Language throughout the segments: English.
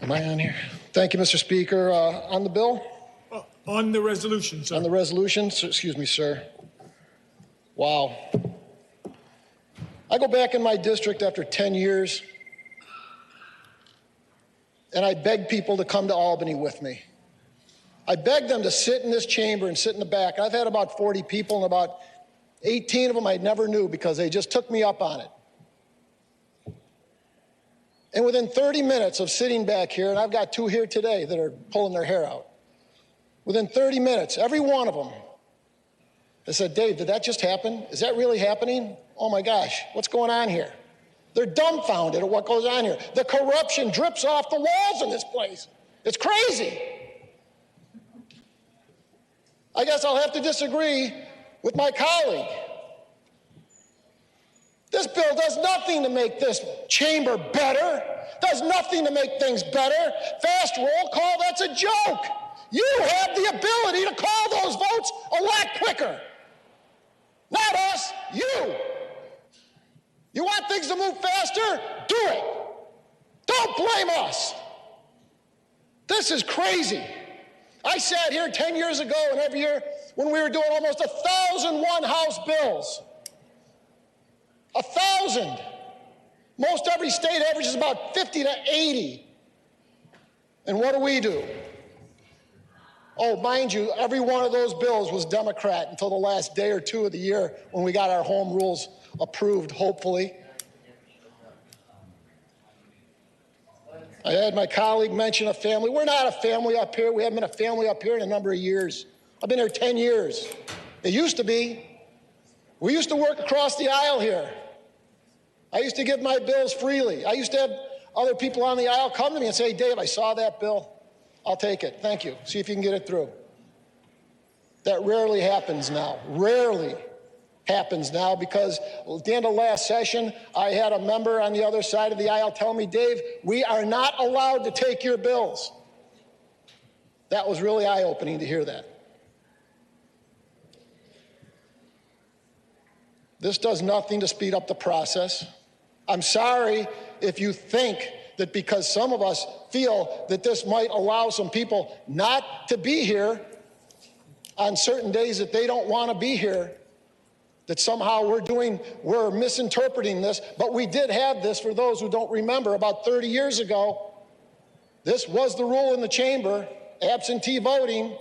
Am I on here? Thank you, Mr. Speaker. On the bill? On the resolution, sir. On the resolution? Excuse me, sir. Wow. I go back in my district after 10 years, and I beg people to come to Albany with me. I beg them to sit in this chamber and sit in the back. I've had about 40 people, and about 18 of them I never knew because they just took me up on it. And within 30 minutes of sitting back here, and I've got two here today that are pulling their hair out, within 30 minutes, every one of them, they said, Dave, did that just happen? Is that really happening? Oh my gosh, what's going on here? They're dumbfounded at what goes on here. The corruption drips off the walls in this place. It's crazy. I guess I'll have to disagree with my colleague. This bill does nothing to make this chamber better, does nothing to make things better. Fast roll call, that's a joke. You have the ability to call those votes a lot quicker. Not us, you. You want things to move faster? Do it. Don't blame us. This is crazy. I sat here 10 years ago, and every year when we were doing almost 1,001 House bills, 1,000. Most every state averages about 50 to 80. And what do? Oh, mind you, every one of those bills was Democrat until the last day or two of the year when we got our home rules approved, hopefully. I had my colleague mention a family. We're not a family up here. We haven't been a family up here in a number of years. I've been here 10 years. It used to be. We used to work across the aisle here. I used to give my bills freely. I used to have other people on the aisle come to me and say, Dave, I saw that bill. I'll take it. Thank you. See if you can get it through. That rarely happens now. Rarely happens now because at the end of last session, I had a member on the other side of the aisle tell me, Dave, we are not allowed to take your bills. That was really eye-opening to hear that. This does nothing to speed up the process. I'm sorry if you think that because some of us feel that this might allow some people not to be here on certain days that they don't want to be here, that somehow we're misinterpreting this, but we did have this, for those who don't remember, about 30 years ago. This was the rule in the chamber, absentee voting,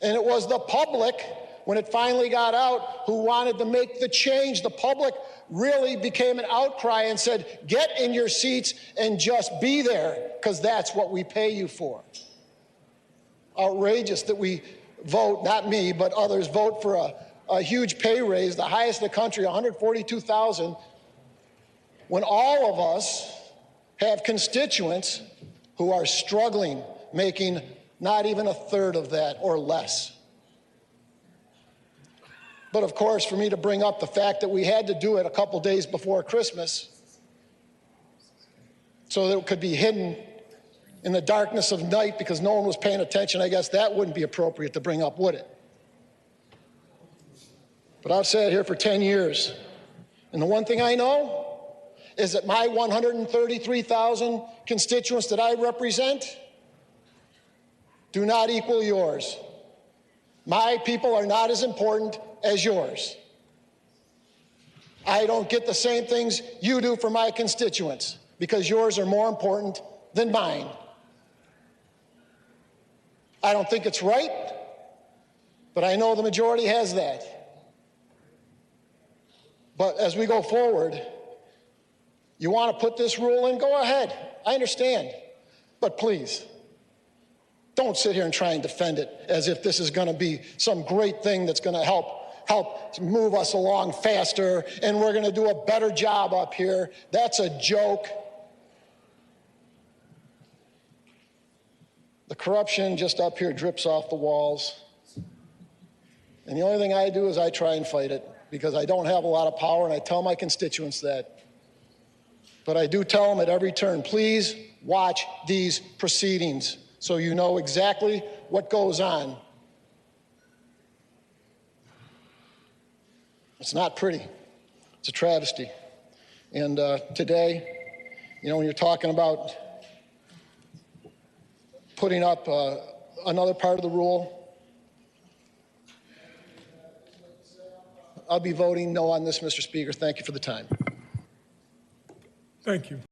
and it was the public, when it finally got out, who wanted to make the change. The public really became an outcry and said, get in your seats and just be there, because that's what we pay you for. Outrageous that we vote, not me, but others vote for a huge pay raise, the highest in the country, $142,000, when all of us have constituents who are struggling, making not even a third of that or less. But of course, for me to bring up the fact that we had to do it a couple days before Christmas so that it could be hidden in the darkness of night because no one was paying attention, I guess that wouldn't be appropriate to bring up, would it? But I've sat here for 10 years, and the one thing I know is that my 133,000 constituents that I represent do not equal yours. My people are not as important as yours. I don't get the same things you do for my constituents because yours are more important than mine. I don't think it's right, but I know the majority has that. But as we go forward, you want to put this rule in, go ahead. I understand. But please, don't sit here and try and defend it as if this is going to be some great thing that's going to help move us along faster and we're going to do a better job up here. That's a joke. The corruption just up here drips off the walls. And the only thing I do is I try and fight it because I don't have a lot of power, and I tell my constituents that. But I do tell them at every turn, please watch these proceedings so you know exactly what goes on. It's not pretty. It's a travesty. And today, you know, when you're talking about putting up another part of the rule. I'll be voting no on this, Mr. Speaker. Thank you for the time. Thank you.